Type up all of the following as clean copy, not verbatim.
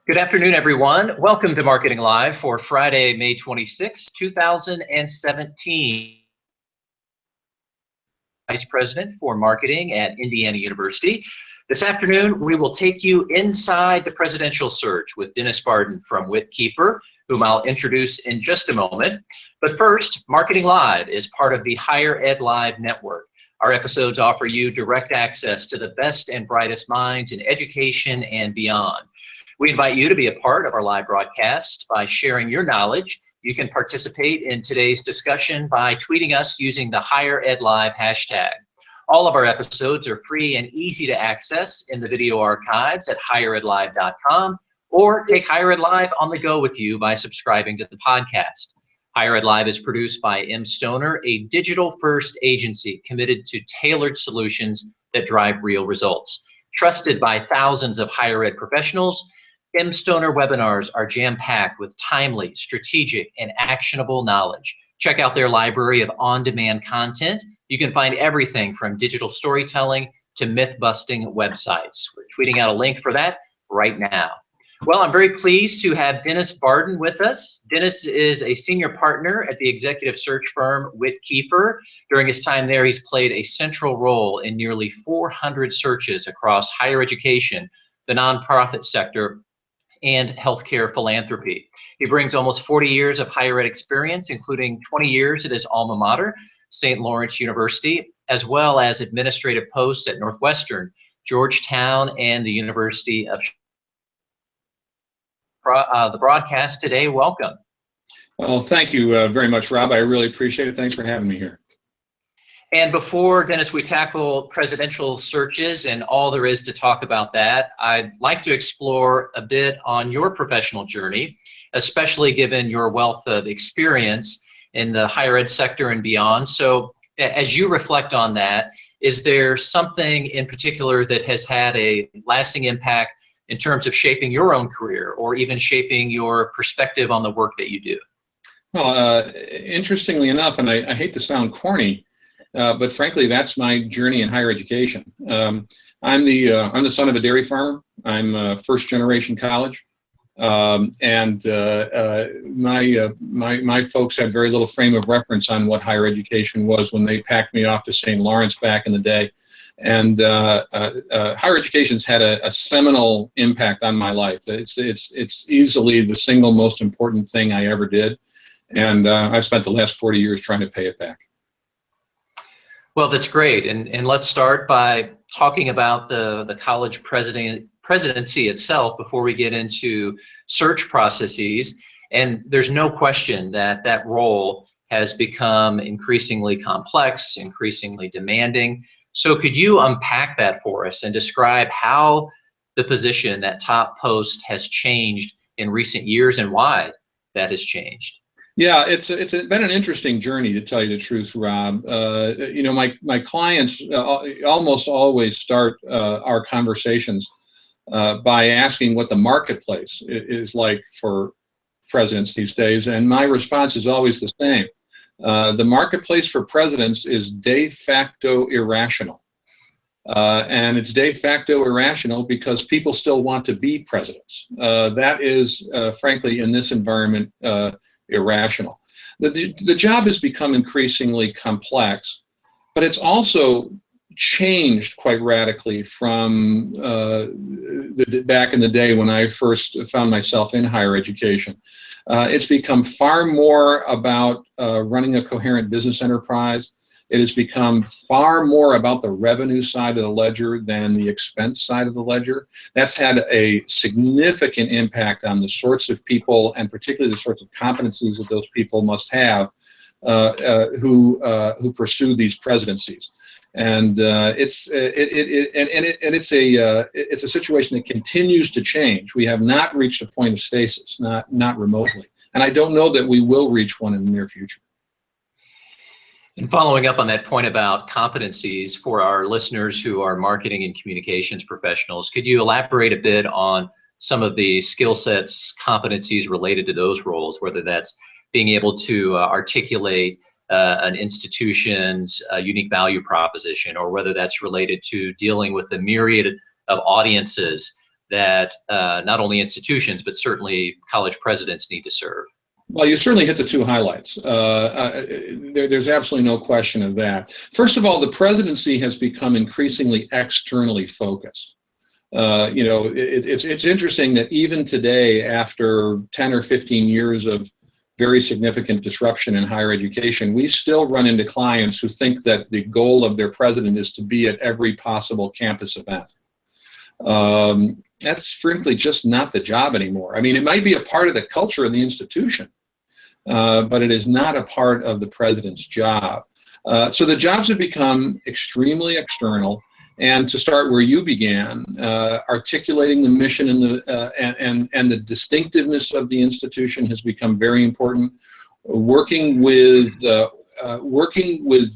Good afternoon, everyone. Welcome to Marketing Live for Friday, May 26, 2017. Vice President for Marketing at Indiana University. This afternoon, we will take you inside the presidential search with Dennis Barden from Whitt-Kiefer, whom I'll introduce in just a moment. But first, Marketing Live is part of the Higher Ed Live network. Our episodes offer you direct access to the best and brightest minds in education and beyond. We invite you to be a part of our live broadcast by sharing your knowledge. You can participate in today's discussion by tweeting us using the Higher Ed Live hashtag. All of our episodes are free and easy to access in the video archives at higheredlive.com, or take Higher Ed Live on the go with you by subscribing to the podcast. Higher Ed Live is produced by M. Stoner, a digital-first agency committed to tailored solutions that drive real results. Trusted by thousands of higher ed professionals, M. Stoner webinars are jam-packed with timely, strategic, and actionable knowledge. Check out their library of on-demand content. You can find everything from digital storytelling to myth-busting websites. We're tweeting out a link for that right now. Well, I'm very pleased to have Dennis Barden with us. Dennis is a senior partner at the executive search firm Whitt-Kiefer. During his time there, he's played a central role in nearly 400 searches across higher education, the nonprofit sector, and healthcare philanthropy. He brings almost 40 years of higher ed experience, including 20 years at his alma mater, St. Lawrence University, as well as administrative posts at Northwestern, Georgetown, and the University of the broadcast today. Welcome. Well, thank you very much, Rob. I really appreciate it. Thanks for having me here. And before, Dennis, we tackle presidential searches and all there is to talk about that, I'd like to explore a bit on your professional journey, especially given your wealth of experience in the higher ed sector and beyond. So as you reflect on that, is there something in particular that has had a lasting impact in terms of shaping your own career or even shaping your perspective on the work that you do? Well, interestingly enough, and I hate to sound corny, but frankly, that's my journey in higher education. I'm the son of a dairy farmer. I'm first generation college, and my folks had very little frame of reference on what higher education was when they packed me off to St. Lawrence back in the day. And higher education's had a seminal impact on my life. It's easily the single most important thing I ever did, and I've spent the last 40 years trying to pay it back. Well, that's great. And let's start by talking about the college presidency itself before we get into search processes. And there's no question that that role has become increasingly complex, increasingly demanding. So could you unpack that for us and describe how the position, that top post, has changed in recent years and why that has changed? Yeah, it's been an interesting journey, to tell you the truth, Rob. You know, my clients almost always start our conversations by asking what the marketplace is like for presidents these days, and my response is always the same. The marketplace for presidents is de facto irrational. And it's de facto irrational because people still want to be presidents. That is, frankly, in this environment, irrational. The job has become increasingly complex, but it's also changed quite radically from back in the day when I first found myself in higher education. It's become far more about running a coherent business enterprise. It has become far more about the revenue side of the ledger than the expense side of the ledger. That's had a significant impact on the sorts of people, and particularly the sorts of competencies that those people must have who pursue these presidencies. And it's a situation that continues to change. We have not reached a point of stasis, not remotely, and I don't know that we will reach one in the near future. And following up on that point about competencies for our listeners who are marketing and communications professionals, could you elaborate a bit on some of the skill sets, competencies related to those roles, whether that's being able to articulate an institution's unique value proposition, or whether that's related to dealing with the myriad of audiences that not only institutions, but certainly college presidents need to serve? Well, you certainly hit the two highlights. There's absolutely no question of that. First of all, the presidency has become increasingly externally focused. It's interesting that even today, after 10 or 15 years of very significant disruption in higher education, we still run into clients who think that the goal of their president is to be at every possible campus event. That's frankly just not the job anymore. I mean, it might be a part of the culture of the institution, but it is not a part of the president's job. So the jobs have become extremely external. And to start where you began, articulating the mission and the distinctiveness of the institution has become very important. Working with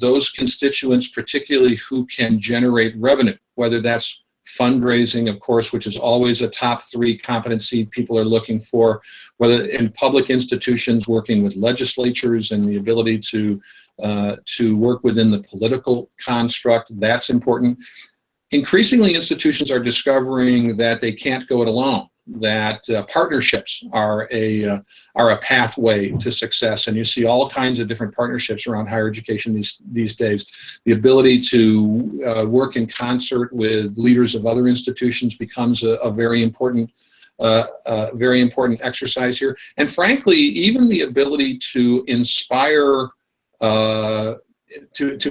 those constituents, particularly who can generate revenue, whether that's fundraising, of course, which is always a top 3 competency people are looking for, whether in public institutions, working with legislatures and the ability to work within the political construct, that's important. Increasingly, institutions are discovering that they can't go it alone, that partnerships are a pathway to success, and you see all kinds of different partnerships around higher education these days. The ability to work in concert with leaders of other institutions becomes a very important exercise here, and frankly, even the ability to inspire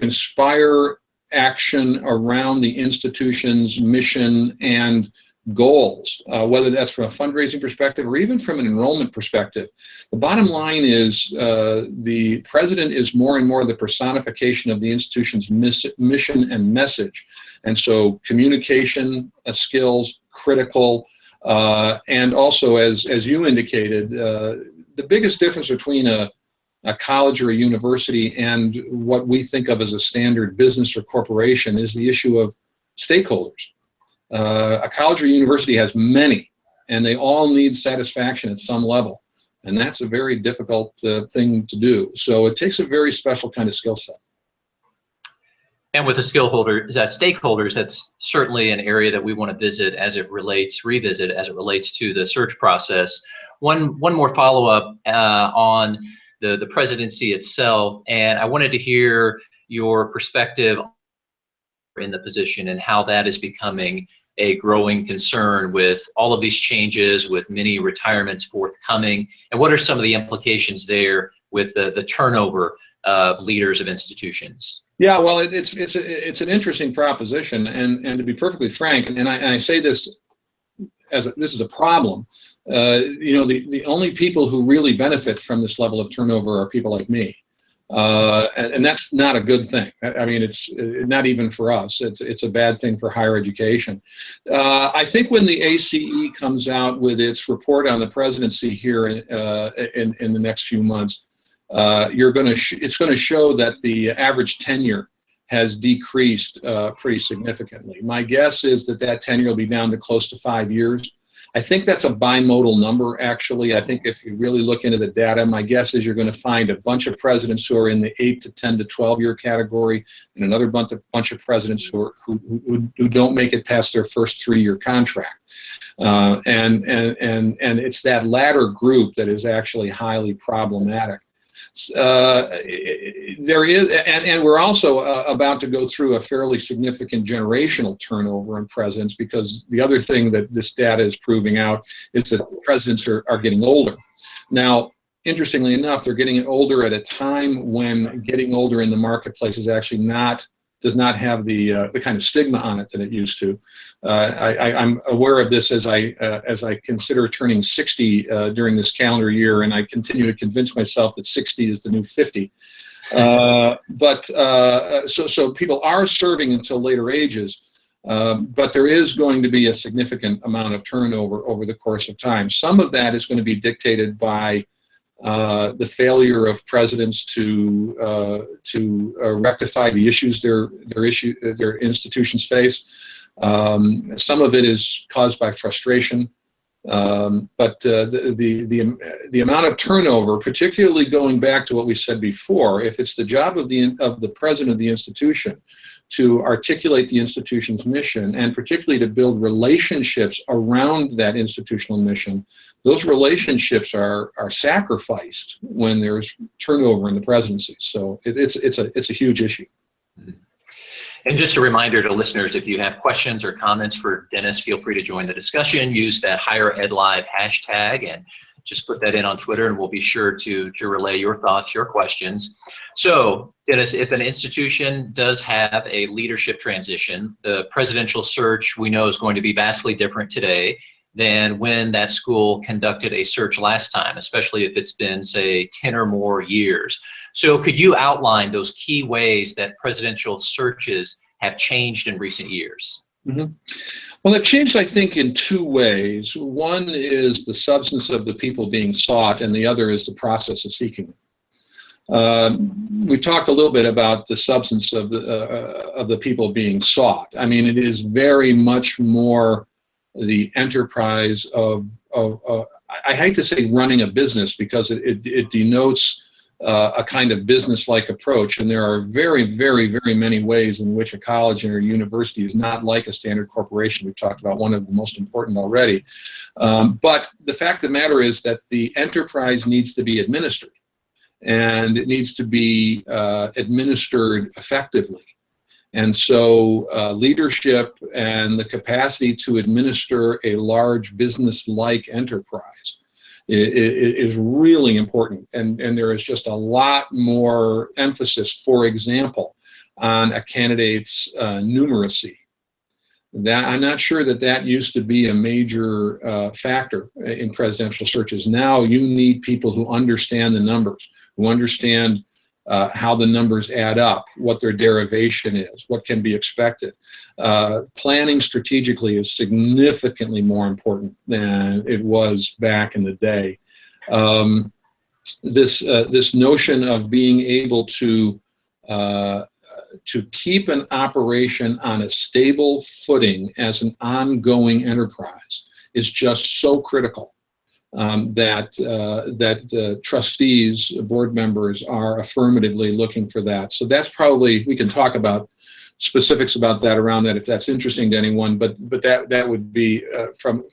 inspire action around the institution's mission and goals, whether that's from a fundraising perspective or even from an enrollment perspective. The bottom line is the president is more and more the personification of the institution's mission and message. And so communication skills, critical, and also, as you indicated, the biggest difference between a college or a university and what we think of as a standard business or corporation is the issue of stakeholders. A college or university has many, and they all need satisfaction at some level, and that's a very difficult thing to do. So it takes a very special kind of skill set. And with the stakeholders, that's certainly an area that we want to revisit as it relates to the search process. One more follow-up on the presidency itself, and I wanted to hear your perspective in the position and how that is becoming a growing concern with all of these changes, with many retirements forthcoming, and what are some of the implications there with the turnover of leaders of institutions? Yeah, well, it's an interesting proposition, and to be perfectly frank, and I say this as this is a problem. The only people who really benefit from this level of turnover are people like me, and that's not a good thing. I mean, it's not even for us. It's a bad thing for higher education. I think when the ACE comes out with its report on the presidency here in the next few months, it's going to show that the average tenure has decreased pretty significantly. My guess is that tenure will be down to close to 5 years. I think that's a bimodal number, actually. I think if you really look into the data, my guess is you're going to find a bunch of presidents who are in the 8 to 10 to 12 year category, and another bunch of presidents who don't make it past their first 3-year contract. And it's that latter group that is actually highly problematic. There is, and we're also about to go through a fairly significant generational turnover in presidents, because the other thing that this data is proving out is that presidents are getting older. Now, interestingly enough, they're getting older at a time when getting older in the marketplace is actually does not have the kind of stigma on it that it used to. I'm aware of this as I consider turning 60 during this calendar year, and I continue to convince myself that 60 is the new 50. So people are serving until later ages, but there is going to be a significant amount of turnover over the course of time. Some of that is going to be dictated by the failure of presidents to rectify the issues their institutions face. Some of it is caused by frustration, but the amount of turnover, particularly going back to what we said before, if it's the job of the president of the institution to articulate the institution's mission, and particularly to build relationships around that institutional mission. Those relationships are sacrificed when there's turnover in the presidency. So it's a huge issue. And just a reminder to listeners, if you have questions or comments for Dennis, feel free to join the discussion. Use that HigherEdLive hashtag and just put that in on Twitter, and we'll be sure to relay your thoughts, your questions. So, Dennis, if an institution does have a leadership transition, the presidential search we know is going to be vastly different today than when that school conducted a search last time, especially if it's been, say, 10 or more years. So could you outline those key ways that presidential searches have changed in recent years? Mm-hmm. Well, they've changed, I think, in two ways. One is the substance of the people being sought, and the other is the process of seeking them. We've talked a little bit about the substance of the people being sought. I mean, it is very much more the enterprise of I hate to say running a business, because it denotes a kind of business-like approach, and there are very, very, very many ways in which a college or a university is not like a standard corporation. We've talked about one of the most important already. But the fact of the matter is that the enterprise needs to be administered, and it needs to be administered effectively. And so leadership and the capacity to administer a large business-like enterprise is really important, and there is just a lot more emphasis, for example, on a candidate's numeracy. That I'm not sure that used to be a major factor in presidential searches. Now you need people who understand the numbers, who understand how the numbers add up, what their derivation is, what can be expected. Planning strategically is significantly more important than it was back in the day. This notion of being able to keep an operation on a stable footing as an ongoing enterprise is just so critical. That trustees, board members are affirmatively looking for that. So that's probably, we can talk about specifics about that around that if that's interesting to anyone, but that would be from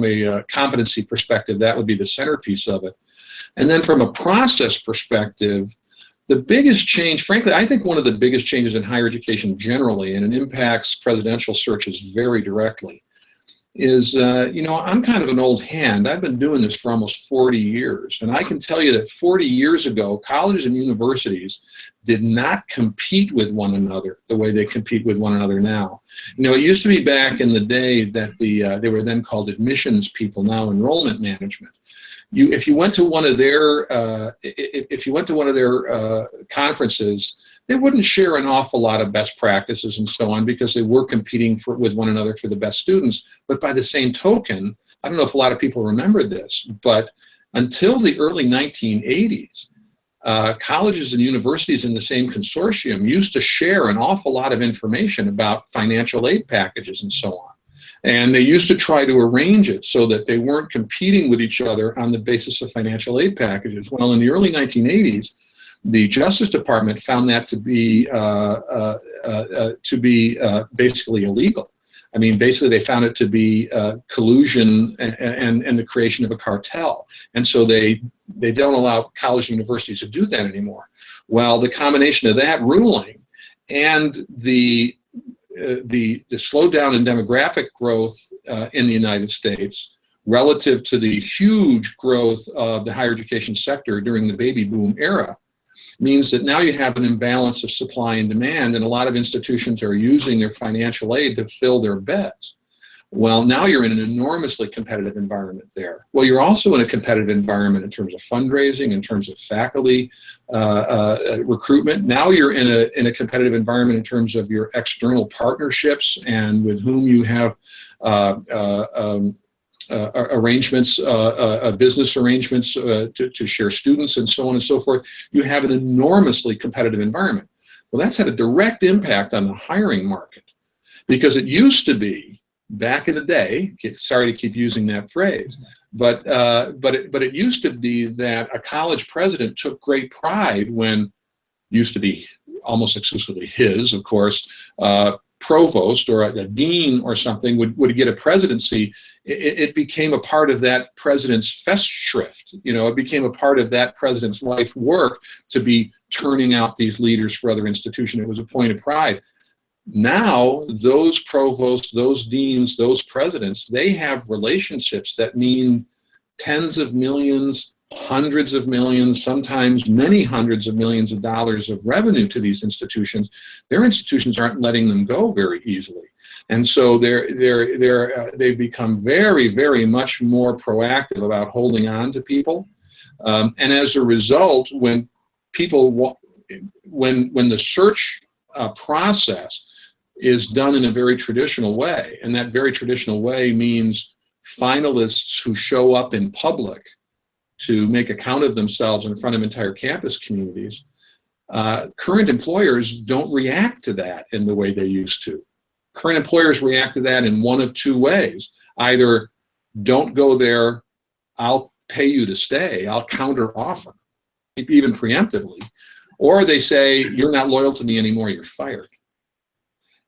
a competency perspective, that would be the centerpiece of it. And then from a process perspective, the biggest change, frankly, I think one of the biggest changes in higher education generally, and it impacts presidential searches very directly, is, I'm kind of an old hand. I've been doing this for almost 40 years, and I can tell you that 40 years ago, colleges and universities did not compete with one another the way they compete with one another now. It used to be back in the day that they were then called admissions people, now enrollment management. If you went to one of their conferences, they wouldn't share an awful lot of best practices and so on, because they were competing with one another for the best students. But by the same token, I don't know if a lot of people remember this, but until the early 1980s, colleges and universities in the same consortium used to share an awful lot of information about financial aid packages and so on. And they used to try to arrange it so that they weren't competing with each other on the basis of financial aid packages. Well, in the early 1980s, the Justice Department found that to be basically illegal. I mean, basically they found it to be collusion and the creation of a cartel. And so they don't allow college and universities to do that anymore. Well, the combination of that ruling and the slowdown in demographic growth in the United States relative to the huge growth of the higher education sector during the baby boom era means that now you have an imbalance of supply and demand, and a lot of institutions are using their financial aid to fill their beds. Well, now you're in an enormously competitive environment there. Well, you're also in a competitive environment in terms of fundraising, in terms of faculty recruitment. Now you're in a competitive environment in terms of your external partnerships and with whom you have arrangements, business arrangements to share students and so on and so forth. You have an enormously competitive environment. Well, that's had a direct impact on the hiring market, because it used to be, back in the day, sorry to keep using that phrase, but it used to be that a college president took great pride when, used to be almost exclusively his, of course, provost or a dean or something would get a presidency, it became a part of that president's Festschrift. It became a part of that president's life work to be turning out these leaders for other institutions. It was a point of pride. Now, those provosts, those deans, those presidents, they have relationships that mean tens of millions, hundreds of millions, sometimes many hundreds of millions of dollars of revenue to these institutions. Their institutions aren't letting them go very easily, and so they've become very, very much more proactive about holding on to people. And as a result, when the search process is done in a very traditional way, and that very traditional way means finalists who show up in public to make account of themselves in front of entire campus communities, current employers don't react to that in the way they used to. Current employers react to that in one of two ways. Either don't go there, I'll pay you to stay, I'll counter offer, even preemptively, or they say, you're not loyal to me anymore, you're fired.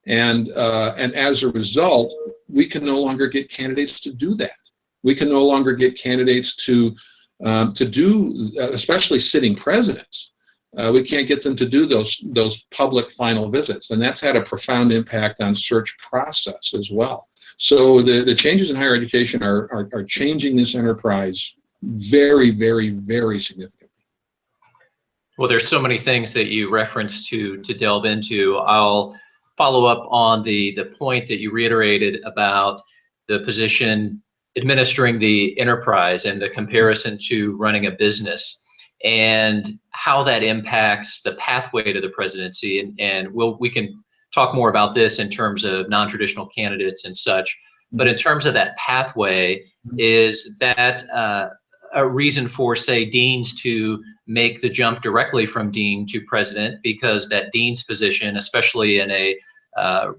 And as a result, we can no longer get candidates to do that. We can no longer get candidates to do, especially sitting presidents. We can't get them to do those public final visits, and that's had a profound impact on search process as well. So the changes in higher education are changing this enterprise very, very, very significantly. Well, there's so many things that you referenced to delve into. I'll follow up on the point that you reiterated about the position administering the enterprise and the comparison to running a business, and how that impacts the pathway to the presidency. And we can talk more about this in terms of non-traditional candidates and such. But in terms of that pathway, is that a reason for, say, deans to make the jump directly from dean to president, because that dean's position, especially in a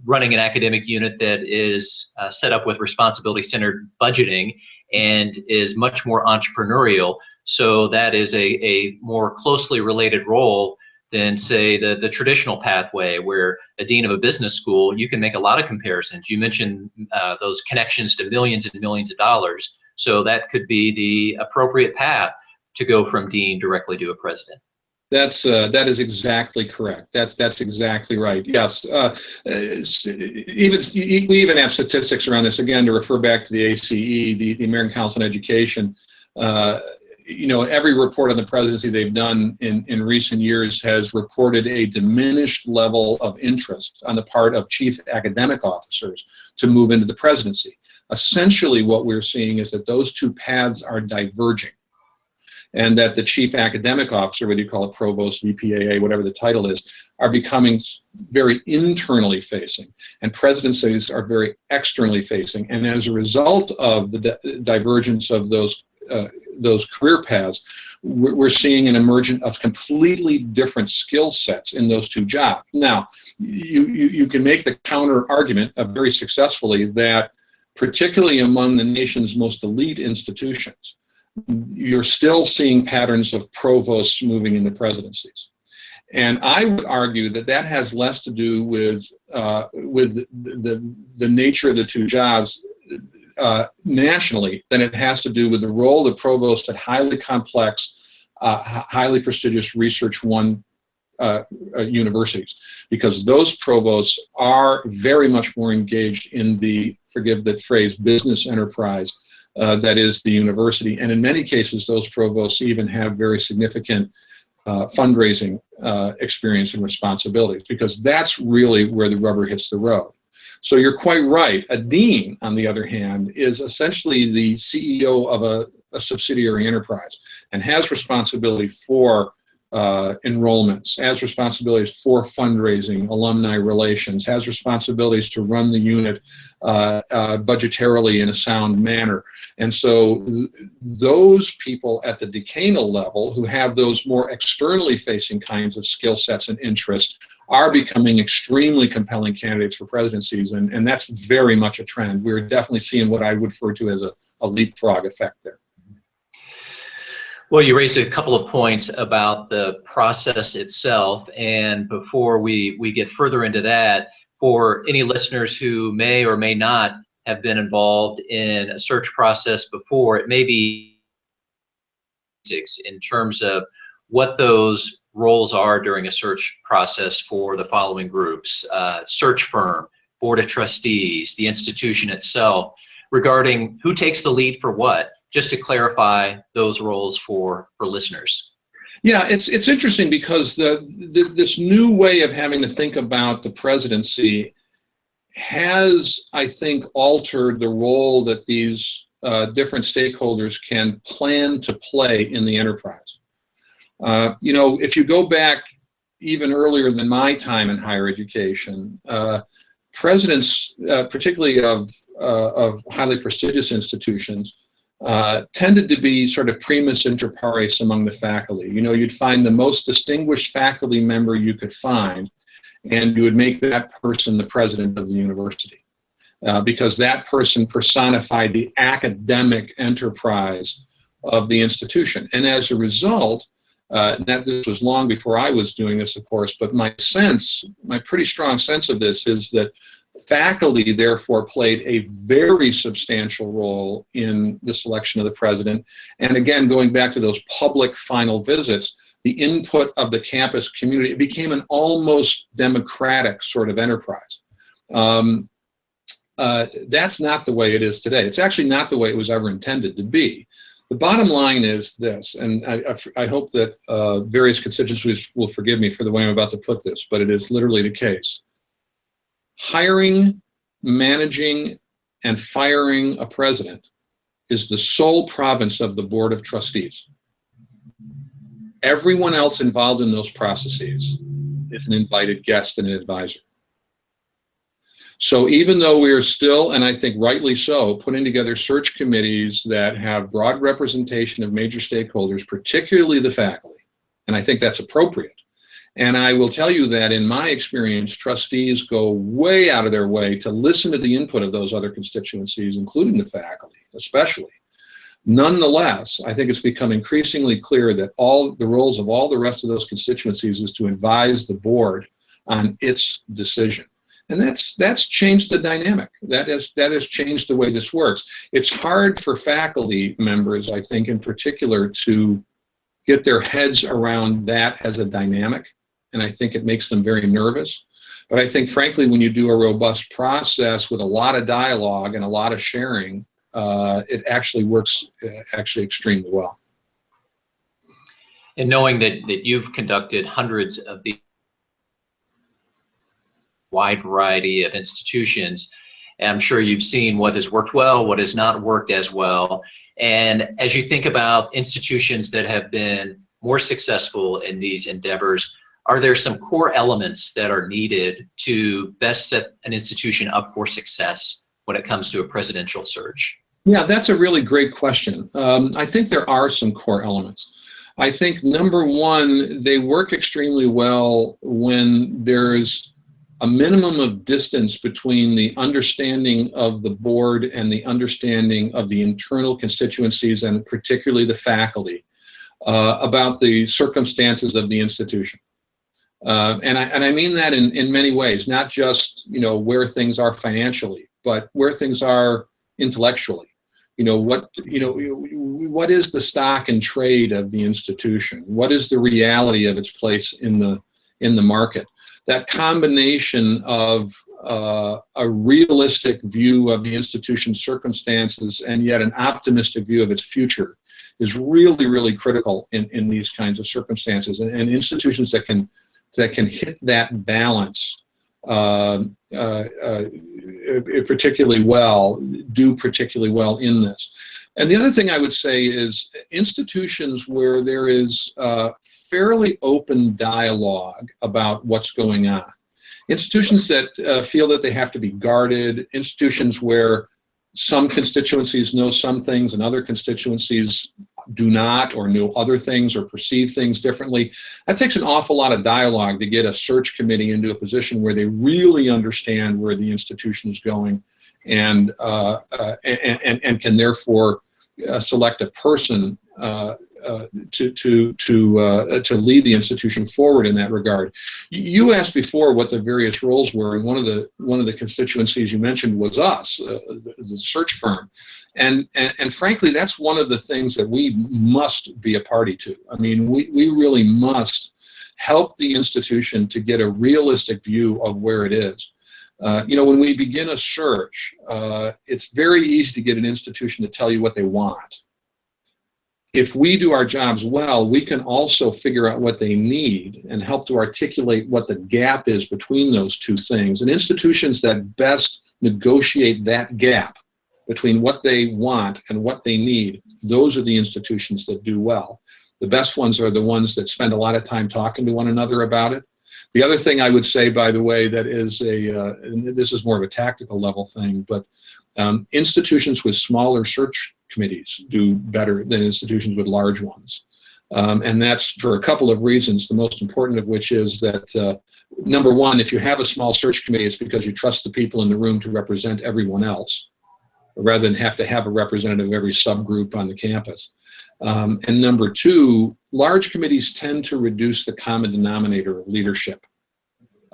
running an academic unit that is set up with responsibility-centered budgeting and is much more entrepreneurial, so that is a more closely related role than, say, the traditional pathway, where a dean of a business school, you can make a lot of comparisons. You mentioned those connections to millions and millions of dollars, so that could be the appropriate path to go from dean directly to a president. That is exactly correct. That's exactly right. Yes, we even have statistics around this. Again, to refer back to the ACE, the American Council on Education. Every report on the presidency they've done in recent years has reported a diminished level of interest on the part of chief academic officers to move into the presidency. Essentially, what we're seeing is that those two paths are diverging, and that the chief academic officer, whether you call it provost, VPAA, whatever the title is, are becoming very internally facing, and presidencies are very externally facing. And as a result of the divergence of those career paths, we're seeing an emergence of completely different skill sets in those two jobs. Now, you can make the counter argument very successfully that, particularly among the nation's most elite institutions, you're still seeing patterns of provosts moving into presidencies. And I would argue that has less to do with the nature of the two jobs nationally than it has to do with the role of the provost at highly complex, highly prestigious Research One universities, because those provosts are very much more engaged in the, forgive the phrase, business enterprise that is the university. And in many cases, those provosts even have very significant fundraising experience and responsibilities, because that's really where the rubber hits the road. So you're quite right. A dean, on the other hand, is essentially the CEO of a subsidiary enterprise and has responsibility for enrollments, has responsibilities for fundraising, alumni relations, has responsibilities to run the unit budgetarily in a sound manner. And so those people at the decanal level who have those more externally facing kinds of skill sets and interests are becoming extremely compelling candidates for presidencies, and that's very much a trend. We're definitely seeing what I would refer to as a leapfrog effect there. Well, you raised a couple of points about the process itself, and before we get further into that, for any listeners who may or may not have been involved in a search process before, it may be in terms of what those roles are during a search process for the following groups: search firm, board of trustees, the institution itself, regarding who takes the lead for what, just to clarify those roles for listeners. Yeah, it's interesting because this new way of having to think about the presidency has, I think, altered the role that these different stakeholders can plan to play in the enterprise. If you go back even earlier than my time in higher education, presidents, particularly of highly prestigious institutions, tended to be sort of primus inter pares among the faculty. You'd find the most distinguished faculty member you could find, and you would make that person the president of the university, because that person personified the academic enterprise of the institution. And as a result, this was long before I was doing this, of course, but my pretty strong sense of this is that faculty therefore played a very substantial role in the selection of the president. And again, going back to those public final visits, the input of the campus community, it became an almost democratic sort of enterprise. That's not the way it is today. It's actually not the way it was ever intended to be. The bottom line is this, and I hope that various constituencies will forgive me for the way I'm about to put this, but it is literally the case. Hiring, managing, and firing a president is the sole province of the Board of Trustees. Everyone else involved in those processes is an invited guest and an advisor. So even though we are still, and I think rightly so, putting together search committees that have broad representation of major stakeholders, particularly the faculty, and I think that's appropriate. And I will tell you that in my experience, trustees go way out of their way to listen to the input of those other constituencies, including the faculty, especially. Nonetheless, I think it's become increasingly clear that all the roles of all the rest of those constituencies is to advise the board on its decision. And that's changed the dynamic. That has changed the way this works. It's hard for faculty members, I think, in particular, to get their heads around that as a dynamic. And I think it makes them very nervous. But I think, frankly, when you do a robust process with a lot of dialogue and a lot of sharing, it actually works extremely well. And knowing that you've conducted hundreds of these wide variety of institutions, and I'm sure you've seen what has worked well, what has not worked as well. And as you think about institutions that have been more successful in these endeavors, are there some core elements that are needed to best set an institution up for success when it comes to a presidential search? Yeah, that's a really great question. I think there are some core elements. I think, number one, they work extremely well when there's a minimum of distance between the understanding of the board and the understanding of the internal constituencies, and particularly the faculty, about the circumstances of the institution. And I mean that in many ways, not just where things are financially, but where things are intellectually. What is the stock and trade of the institution? What is the reality of its place in the market? That combination of a realistic view of the institution's circumstances and yet an optimistic view of its future is really, really critical in these kinds of circumstances. And institutions that can hit that balance particularly well, do particularly well in this. And the other thing I would say is institutions where there is fairly open dialogue about what's going on. Institutions that feel that they have to be guarded, institutions where some constituencies know some things and other constituencies do not, or know other things or perceive things differently. That takes an awful lot of dialogue to get a search committee into a position where they really understand where the institution is going and can therefore select a person lead the institution forward in that regard. You asked before what the various roles were, and one of the constituencies you mentioned was us, the search firm, and frankly, that's one of the things that we must be a party to. I mean, we really must help the institution to get a realistic view of where it is. When we begin a search, it's very easy to get an institution to tell you what they want. If we do our jobs well, we can also figure out what they need and help to articulate what the gap is between those two things. And institutions that best negotiate that gap between what they want and what they need, those are the institutions that do well. The best ones are the ones that spend a lot of time talking to one another about it. The other thing I would say, by the way, that is and this is more of a tactical level thing, but institutions with smaller search committees do better than institutions with large ones. And that's for a couple of reasons, the most important of which is that, number one, if you have a small search committee, it's because you trust the people in the room to represent everyone else, rather than have to have a representative of every subgroup on the campus. And number two, large committees tend to reduce the common denominator of leadership.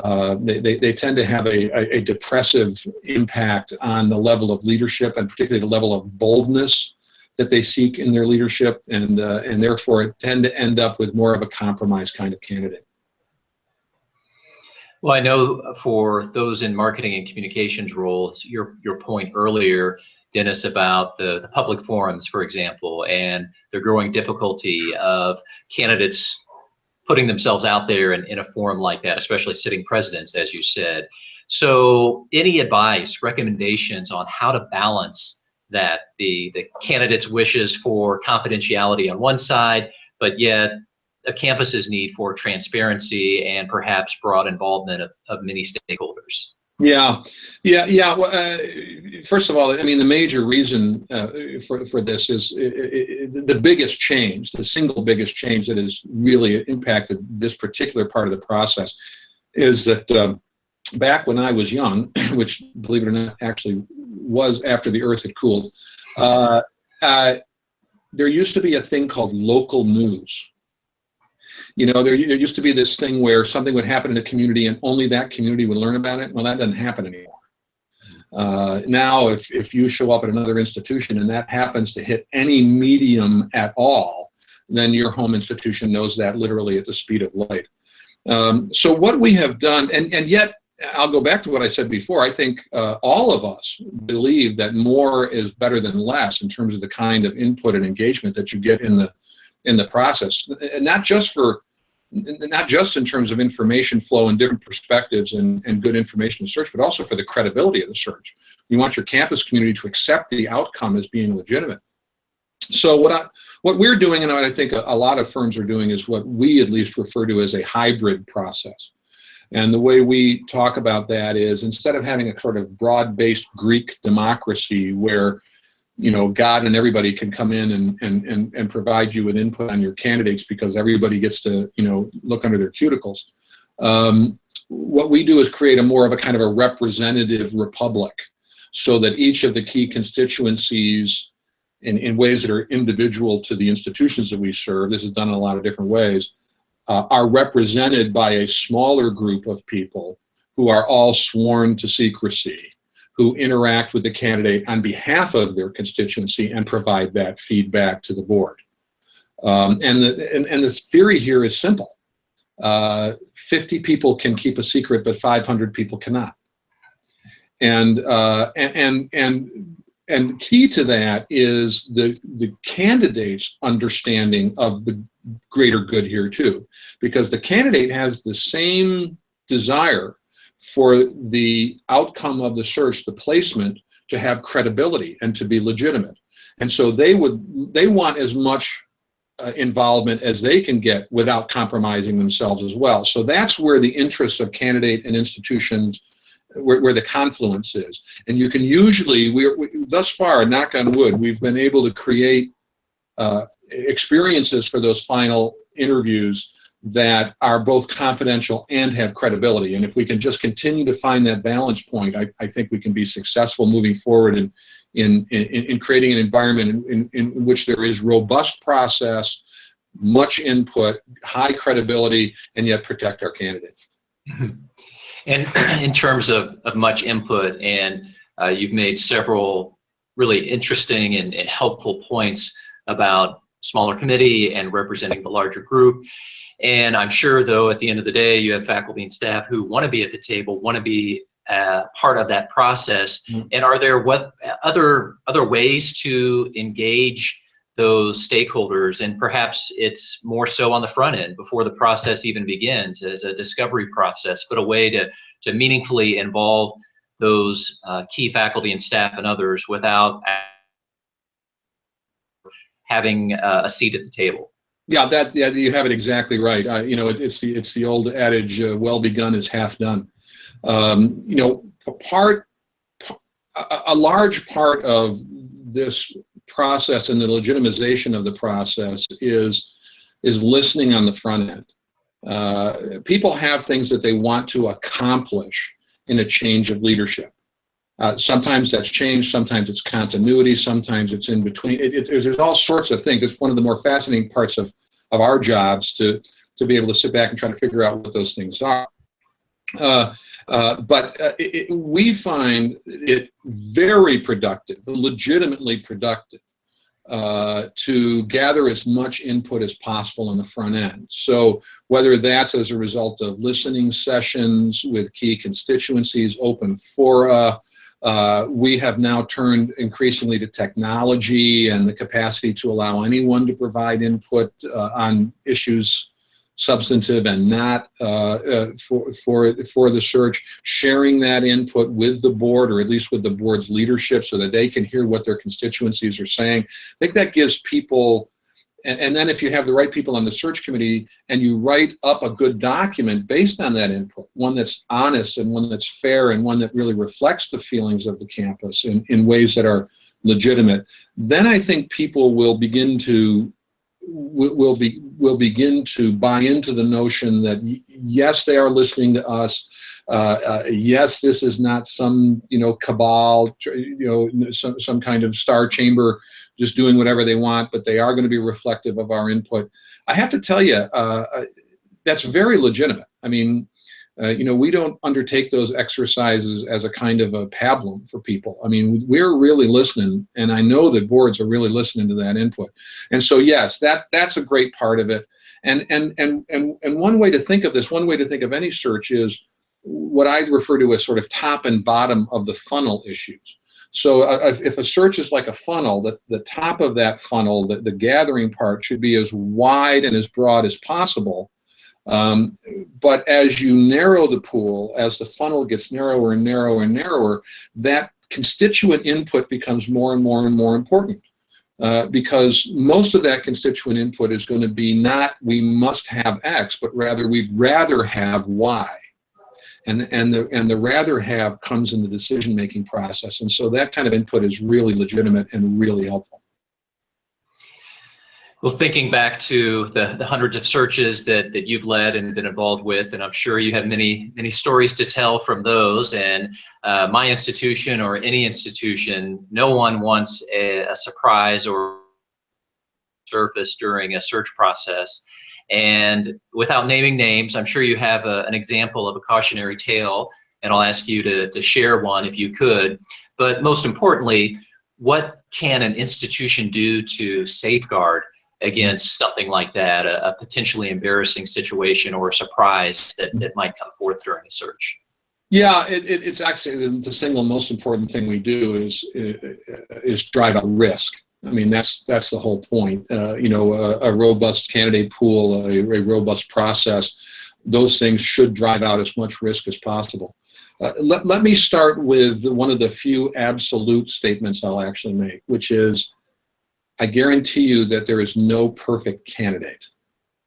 They tend to have a depressive impact on the level of leadership, and particularly the level of boldness that they seek in their leadership, and therefore tend to end up with more of a compromise kind of candidate. Well, I know for those in marketing and communications roles, your point earlier, Dennis, about the public forums, for example, and the growing difficulty of candidates putting themselves out there in a forum like that, especially sitting presidents, as you said. So any advice, recommendations on how to balance that, the candidate's wishes for confidentiality on one side, but yet a campus's need for transparency and perhaps broad involvement of many stakeholders? Yeah. Well, first of all, I mean, the major reason for this is the biggest change, the single biggest change that has really impacted this particular part of the process is that back when I was young, which, believe it or not, actually was after the earth had cooled, there used to be a thing called local news. You know, there used to be this thing where something would happen in a community and only that community would learn about it. Well, that doesn't happen anymore. Now, if you show up at another institution and that happens to hit any medium at all, then your home institution knows that literally at the speed of light. So what we have done, and yet, I'll go back to what I said before, I think all of us believe that more is better than less in terms of the kind of input and engagement that you get in the process, and not just in terms of information flow and different perspectives and good information to search, but also for the credibility of the search. You want your campus community to accept the outcome as being legitimate. So what we're doing, and what I think a lot of firms are doing, is what we at least refer to as a hybrid process. And the way we talk about that is, instead of having a sort of broad-based Greek democracy where, you know, God and everybody can come in and provide you with input on your candidates because everybody gets to, you know, look under their cuticles. What we do is create more of a kind of a representative republic, so that each of the key constituencies, in ways that are individual to the institutions that we serve, this is done in a lot of different ways, are represented by a smaller group of people who are all sworn to secrecy, who interact with the candidate on behalf of their constituency and provide that feedback to the board. And the theory here is simple. 50 people can keep a secret, but 500 people cannot. And key to that is the candidate's understanding of the greater good here too, because the candidate has the same desire for the outcome of the search, the placement, to have credibility and to be legitimate. And so they want as much involvement as they can get without compromising themselves as well. So that's where the interests of candidate and institutions, where the confluence is. And you can usually, thus far, knock on wood, we've been able to create experiences for those final interviews that are both confidential and have credibility. And if we can just continue to find that balance point, I think we can be successful moving forward in creating an environment in which there is robust process, much input, high credibility, and yet protect our candidates. And in terms of much input, and you've made several really interesting and helpful points about smaller committee and representing the larger group. And I'm sure, though, at the end of the day, you have faculty and staff who want to be at the table, want to be part of that process. And are there what other ways to engage those stakeholders? And perhaps it's more so on the front end before the process even begins as a discovery process, but a way to meaningfully involve those key faculty and staff and others without having a seat at the table. Yeah, you have it exactly right. You know, it's the old adage, well begun is half done. You know, a large part of this process and the legitimization of the process is listening on the front end. People have things that they want to accomplish in a change of leadership. Sometimes that's change, sometimes it's continuity, sometimes it's in between. There's all sorts of things. It's one of the more fascinating parts of our jobs to be able to sit back and try to figure out what those things are. We find it very productive, legitimately productive, to gather as much input as possible on the front end. So whether that's as a result of listening sessions with key constituencies, open fora, we have now turned increasingly to technology and the capacity to allow anyone to provide input on issues substantive and not for the search, sharing that input with the board, or at least with the board's leadership, so that they can hear what their constituencies are saying. I think that gives people, and then if you have the right people on the search committee and you write up a good document based on that input, one that's honest and one that's fair and one that really reflects the feelings of the campus in ways that are legitimate, then I think people will begin to begin to buy into the notion that yes, they are listening to us. Yes, this is not some cabal, some kind of star chamber just doing whatever they want, but they are going to be reflective of our input. I have to tell you, that's very legitimate. I mean, we don't undertake those exercises as a kind of a pablum for people. I mean, we're really listening, and I know that boards are really listening to that input. And so, yes, that's a great part of it. And one way to think of this, one way to think of any search is what I refer to as sort of top and bottom of the funnel issues. So if a search is like a funnel, the top of that funnel, the gathering part, should be as wide and as broad as possible. But as you narrow the pool, as the funnel gets narrower and narrower and narrower, that constituent input becomes more and more and more important. Because most of that constituent input is going to be not we must have X, but rather we'd rather have Y. And the rather have comes in the decision-making process. And so that kind of input is really legitimate and really helpful. Well, thinking back to the hundreds of searches that you've led and been involved with, and I'm sure you have many stories to tell from those, and my institution or any institution, no one wants a surprise or surface during a search process. And without naming names, I'm sure you have an example of a cautionary tale, and I'll ask you to share one if you could. But most importantly, what can an institution do to safeguard against something like that, a potentially embarrassing situation or a surprise that might come forth during a search? Yeah, it's actually the single most important thing we do is drive out risk. I mean, that's the whole point. A robust candidate pool, a robust process, those things should drive out as much risk as possible. Let me start with one of the few absolute statements I'll actually make, which is, I guarantee you that there is no perfect candidate.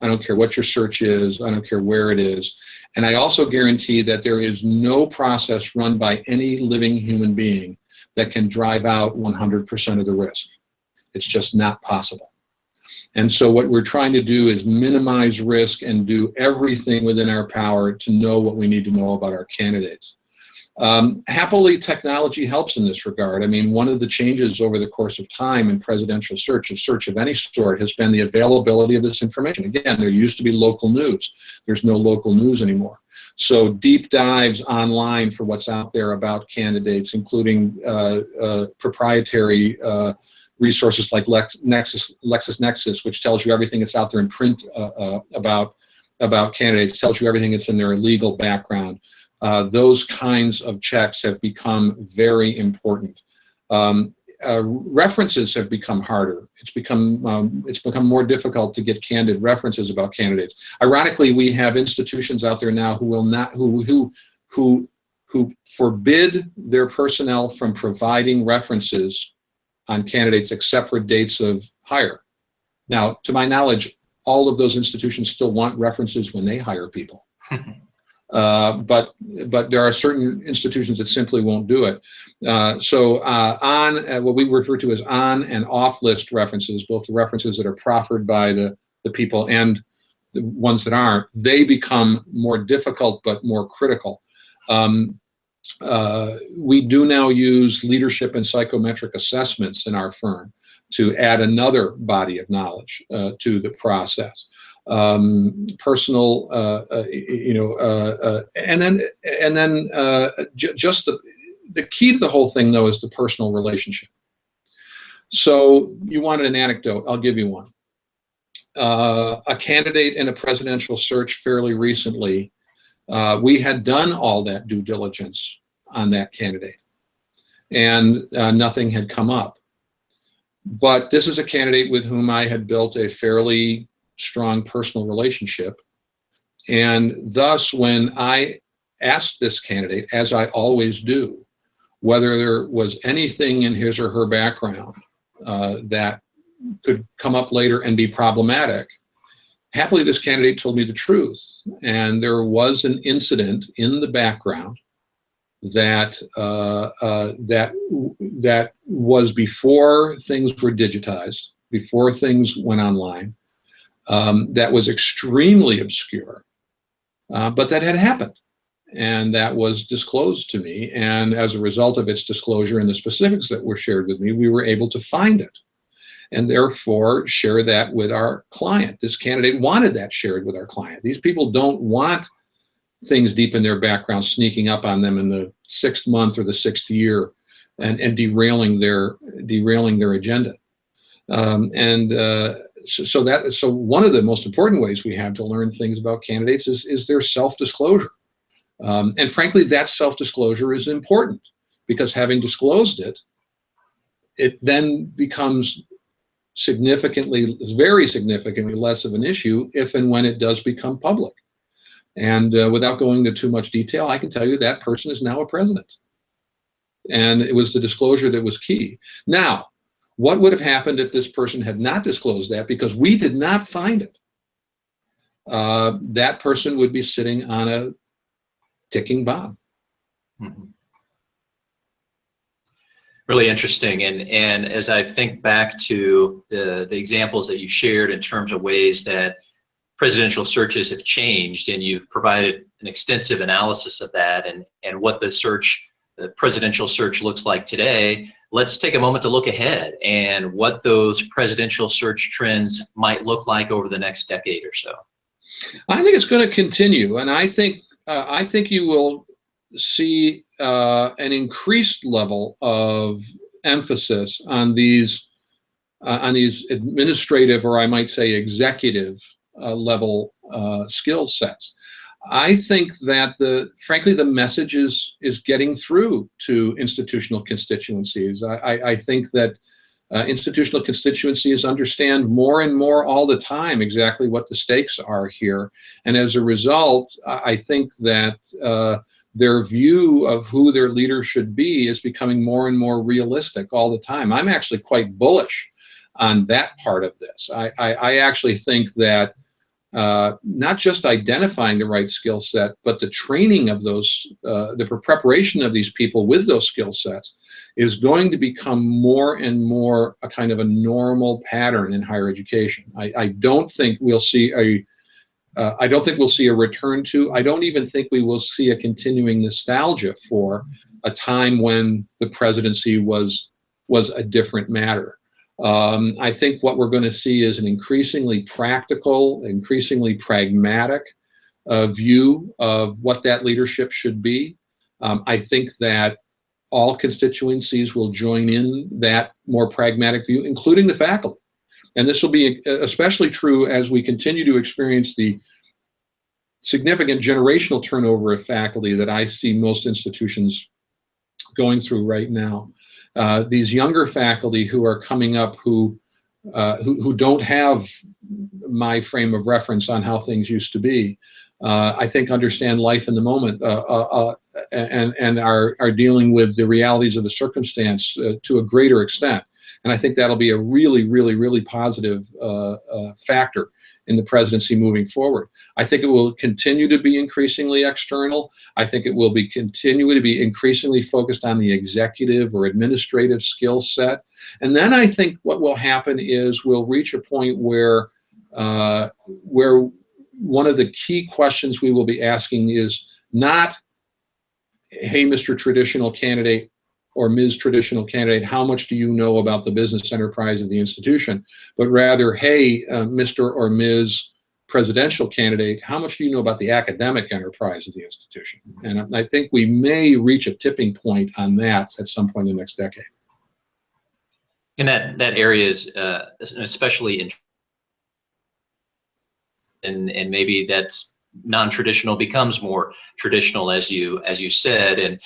I don't care what your search is. I don't care where it is. And I also guarantee that there is no process run by any living human being that can drive out 100% of the risk. It's just not possible. And so what we're trying to do is minimize risk and do everything within our power to know what we need to know about our candidates. Happily, technology helps in this regard. I mean, one of the changes over the course of time in presidential search of any sort, has been the availability of this information. Again, there used to be local news. There's no local news anymore. So deep dives online for what's out there about candidates, including proprietary resources like LexisNexis, which tells you everything that's out there in print about candidates, tells you everything that's in their legal background. Those kinds of checks have become very important. References have become harder. It's become more difficult to get candid references about candidates. Ironically, we have institutions out there now who will not who forbid their personnel from providing references on candidates except for dates of hire. Now, to my knowledge, all of those institutions still want references when they hire people. But there are certain institutions that simply won't do it. So on what we refer to as on and off list references, both the references that are proffered by the people and the ones that aren't, they become more difficult but more critical. We do now use leadership and psychometric assessments in our firm to add another body of knowledge to the process. Personal, and then just the key to the whole thing, though, is the personal relationship. So you wanted an anecdote, I'll give you one. A candidate in a presidential search fairly recently, we had done all that due diligence on that candidate, and nothing had come up. But this is a candidate with whom I had built a fairly strong personal relationship, and thus when I asked this candidate, as I always do, whether there was anything in his or her background that could come up later and be problematic, happily this candidate told me the truth, and there was an incident in the background that that was before things were digitized, before things went online, that was extremely obscure, but that had happened, and that was disclosed to me. And as a result of its disclosure and the specifics that were shared with me, we were able to find it, and therefore share that with our client. This candidate wanted that shared with our client. These people don't want things deep in their background sneaking up on them in the 6th month or the 6th year and derailing their agenda. So one of the most important ways we have to learn things about candidates is their self-disclosure. And frankly, that self-disclosure is important, because having disclosed it, it then becomes very significantly less of an issue if and when it does become public. And without going into too much detail, I can tell you that person is now a president. And it was the disclosure that was key. Now, what would have happened if this person had not disclosed that because we did not find it? That person would be sitting on a ticking bomb. Mm-hmm. Really interesting. And as I think back to the examples that you shared in terms of ways that presidential searches have changed, and you've provided an extensive analysis of that and what the presidential search looks like today, let's take a moment to look ahead and what those presidential search trends might look like over the next decade or so. I think it's going to continue, and I think you will see an increased level of emphasis on these administrative, or I might say executive level skill sets. I think that frankly the message is getting through to institutional constituencies. I think that institutional constituencies understand more and more all the time exactly what the stakes are here, and as a result, I think that their view of who their leader should be is becoming more and more realistic all the time. I'm actually quite bullish on that part of this. I actually think that not just identifying the right skill set, but the training of those, the preparation of these people with those skill sets is going to become more and more a kind of a normal pattern in higher education. I don't think we'll see I don't think we'll see a return to. I don't even think we will see a continuing nostalgia for a time when the presidency was a different matter. I think what we're going to see is an increasingly practical, increasingly pragmatic view of what that leadership should be. I think that all constituencies will join in that more pragmatic view, including the faculty. And this will be especially true as we continue to experience the significant generational turnover of faculty that I see most institutions going through right now. These younger faculty who are coming up who don't have my frame of reference on how things used to be, I think understand life in the moment and are dealing with the realities of the circumstance to a greater extent. And I think that'll be a really, really, really positive factor in the presidency moving forward. I think it will continue to be increasingly external. I think it will continue to be increasingly focused on the executive or administrative skill set. And then I think what will happen is we'll reach a point where one of the key questions we will be asking is not, hey, Mr. Traditional Candidate or Ms. Traditional Candidate, how much do you know about the business enterprise of the institution? But rather, hey, Mr. or Ms. Presidential Candidate, how much do you know about the academic enterprise of the institution? And I think we may reach a tipping point on that at some point in the next decade. And that area is especially interesting. And maybe that's non-traditional becomes more traditional, as you said, and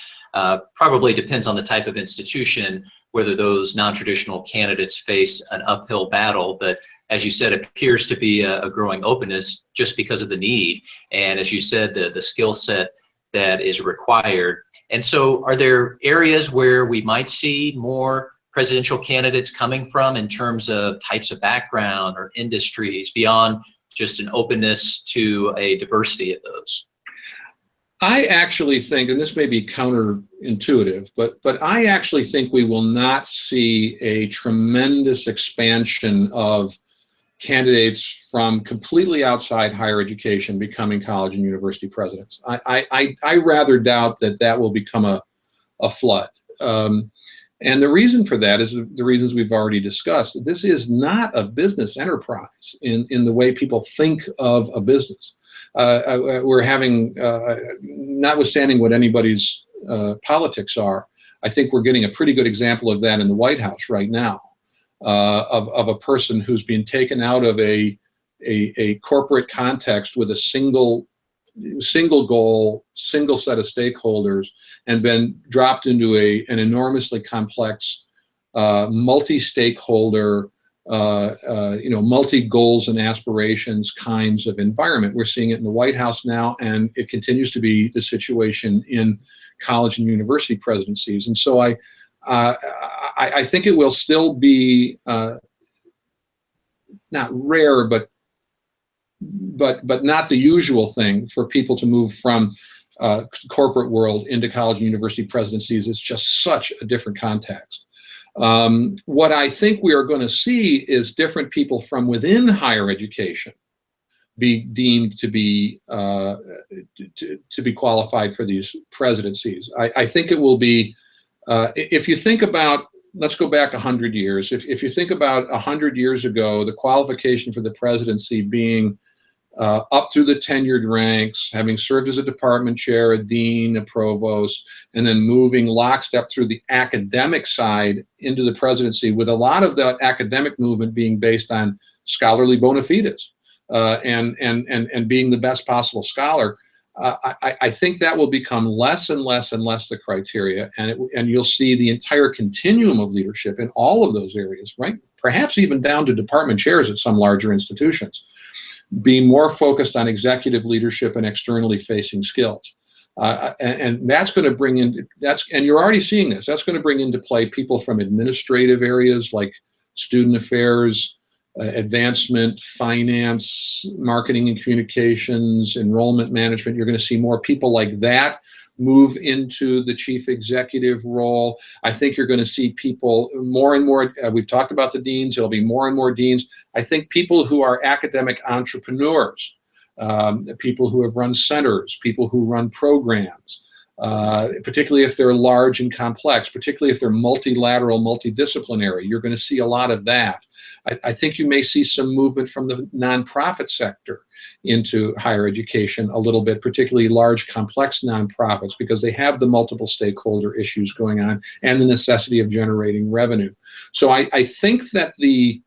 probably depends on the type of institution whether those non-traditional candidates face an uphill battle. But as you said, it appears to be a growing openness just because of the need, and as you said, the skill set that is required. And so are there areas where we might see more presidential candidates coming from in terms of types of background or industries beyond just an openness to a diversity of those? I actually think, and this may be counterintuitive, but I actually think we will not see a tremendous expansion of candidates from completely outside higher education becoming college and university presidents. I rather doubt that will become a flood. And the reason for that is the reasons we've already discussed. This is not a business enterprise in the way people think of a business. We're having, notwithstanding what anybody's politics are, I think we're getting a pretty good example of that in the White House right now, of a person who's been taken out of a corporate context with a single goal, single set of stakeholders, and been dropped into an enormously complex, multi-stakeholder, multi-goals and aspirations kinds of environment. We're seeing it in the White House now, and it continues to be the situation in college and university presidencies. And so I think it will still be not rare, but not the usual thing for people to move from corporate world into college and university presidencies. It's just such a different context. What I think we are going to see is different people from within higher education be deemed to be qualified for these presidencies. I think it will be, if you think about, let's go back 100 years. If you think about 100 years ago, the qualification for the presidency being up through the tenured ranks, having served as a department chair, a dean, a provost, and then moving lockstep through the academic side into the presidency, with a lot of the academic movement being based on scholarly bona fides and being the best possible scholar. I think that will become less and less and less the criteria, and you'll see the entire continuum of leadership in all of those areas, right? Perhaps even down to department chairs at some larger institutions, being more focused on executive leadership and externally facing skills. And that's going to bring in, and you're already seeing this, that's going to bring into play people from administrative areas like student affairs, advancement, finance, marketing and communications, enrollment management. You're going to see more people like that move into the chief executive role. I think you're going to see people more and more, we've talked about the deans, there'll be more and more deans. I think people who are academic entrepreneurs people who have run centers, people who run programs, particularly if they're large and complex, particularly if they're multilateral, multidisciplinary. You're going to see a lot of that. I think you may see some movement from the nonprofit sector into higher education a little bit, particularly large, complex nonprofits, because they have the multiple stakeholder issues going on and the necessity of generating revenue. So I think that the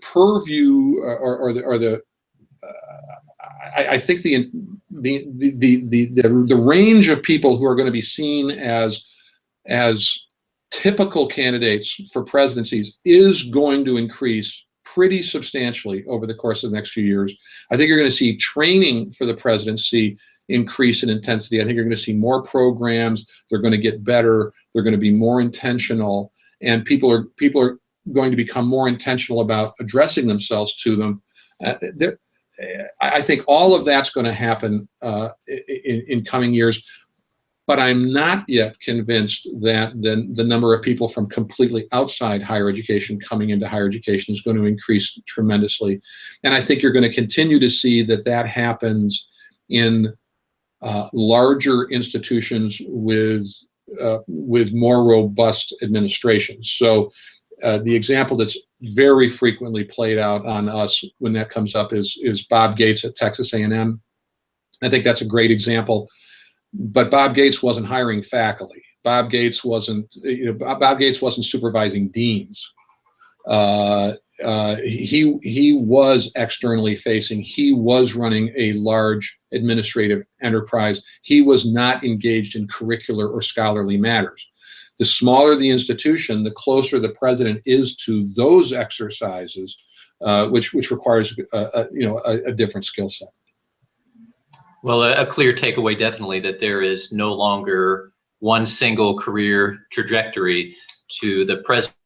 purview I think the range of people who are going to be seen as typical candidates for presidencies is going to increase pretty substantially over the course of the next few years. I think you're going to see training for the presidency increase in intensity. I think you're going to see more programs. They're going to get better. They're going to be more intentional, and people are going to become more intentional about addressing themselves to them. I think all of that's going to happen in coming years, but I'm not yet convinced that the number of people from completely outside higher education coming into higher education is going to increase tremendously. And I think you're going to continue to see that happens in larger institutions with more robust administrations. So the example that's very frequently played out on us when that comes up is Bob Gates at Texas A&M. I think that's a great example. But Bob Gates wasn't hiring faculty. Bob Gates wasn't supervising deans. He was externally facing. He was running a large administrative enterprise. He was not engaged in curricular or scholarly matters. The smaller the institution, the closer the president is to those exercises, which requires a different skill set. Well, a clear takeaway definitely that there is no longer one single career trajectory to the president.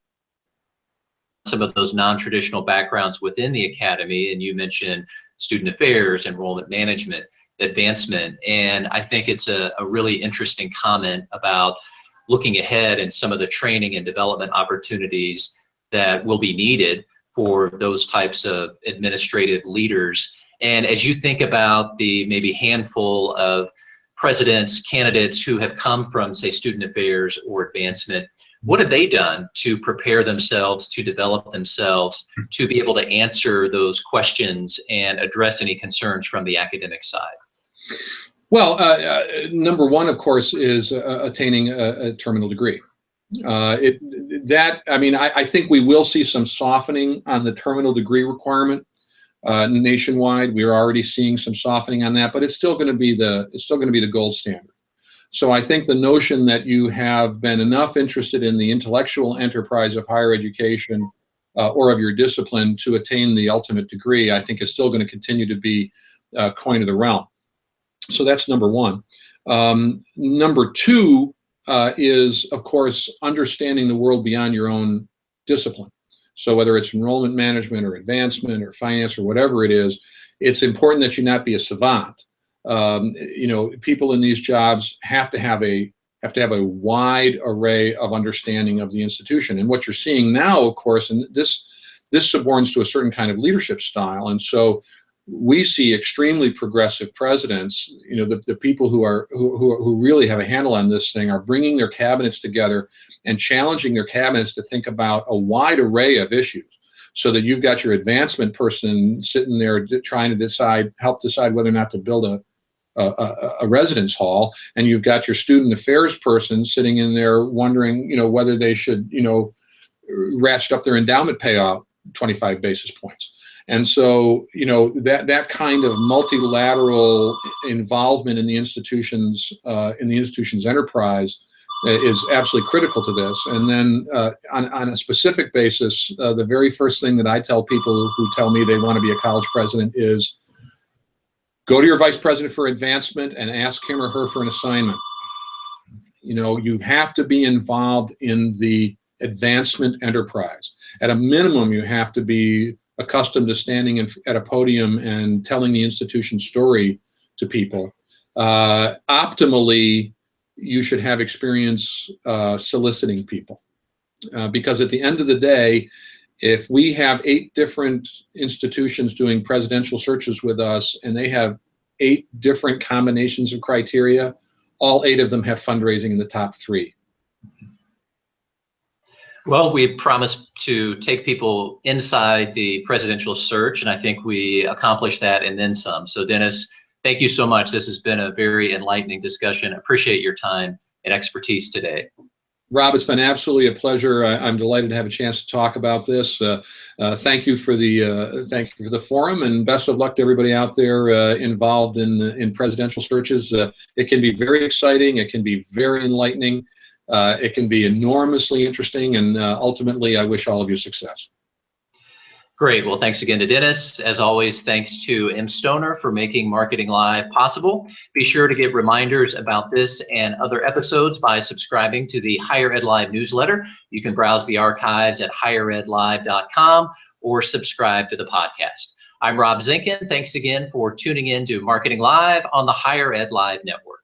Some of those non-traditional backgrounds within the academy, and you mentioned student affairs, enrollment management, advancement, and I think it's a really interesting comment about looking ahead and some of the training and development opportunities that will be needed for those types of administrative leaders. And as you think about the maybe handful of presidents, candidates who have come from, say, student affairs or advancement, what have they done to prepare themselves, to develop themselves, to be able to answer those questions and address any concerns from the academic side? Well, number one, of course, is attaining a terminal degree. I think we will see some softening on the terminal degree requirement nationwide. We're already seeing some softening on that, but it's still going to be the gold standard. So I think the notion that you have been enough interested in the intellectual enterprise of higher education or of your discipline to attain the ultimate degree, I think is still going to continue to be coin of the realm. So that's number one. Number two is, of course, understanding the world beyond your own discipline. So whether it's enrollment management or advancement or finance or whatever it is, it's important that you not be a savant. People in these jobs have to have a wide array of understanding of the institution. And what you're seeing now, of course, and this suborns to a certain kind of leadership style. And so we see extremely progressive presidents. The people who really have a handle on this thing are bringing their cabinets together and challenging their cabinets to think about a wide array of issues, so that you've got your advancement person sitting there trying to help decide whether or not to build a residence hall, and you've got your student affairs person sitting in there wondering, whether they should, ratchet up their endowment payout 25 basis points. And so, that kind of multilateral involvement in the institution's enterprise is absolutely critical to this. And then on a specific basis, the very first thing that I tell people who tell me they want to be a college president is go to your vice president for advancement and ask him or her for an assignment. You have to be involved in the advancement enterprise. At a minimum, you have to be accustomed to standing at a podium and telling the institution's story to people. Optimally, you should have experience soliciting people, because at the end of the day, If we have 8 different institutions doing presidential searches with us, and they have 8 different combinations of criteria, all 8 of them have fundraising in the top 3. Well, we promised to take people inside the presidential search, and I think we accomplished that and then some. So Dennis, thank you so much. This has been a very enlightening discussion. Appreciate your time and expertise today. Rob, it's been absolutely a pleasure. I'm delighted to have a chance to talk about this. Thank you for the forum, and best of luck to everybody out there involved in presidential searches. It can be very exciting. It can be very enlightening. It can be enormously interesting, and ultimately, I wish all of you success. Great. Well, thanks again to Dennis. As always, thanks to M. Stoner for making Marketing Live possible. Be sure to get reminders about this and other episodes by subscribing to the Higher Ed Live newsletter. You can browse the archives at higheredlive.com or subscribe to the podcast. I'm Rob Zinkin. Thanks again for tuning in to Marketing Live on the Higher Ed Live Network.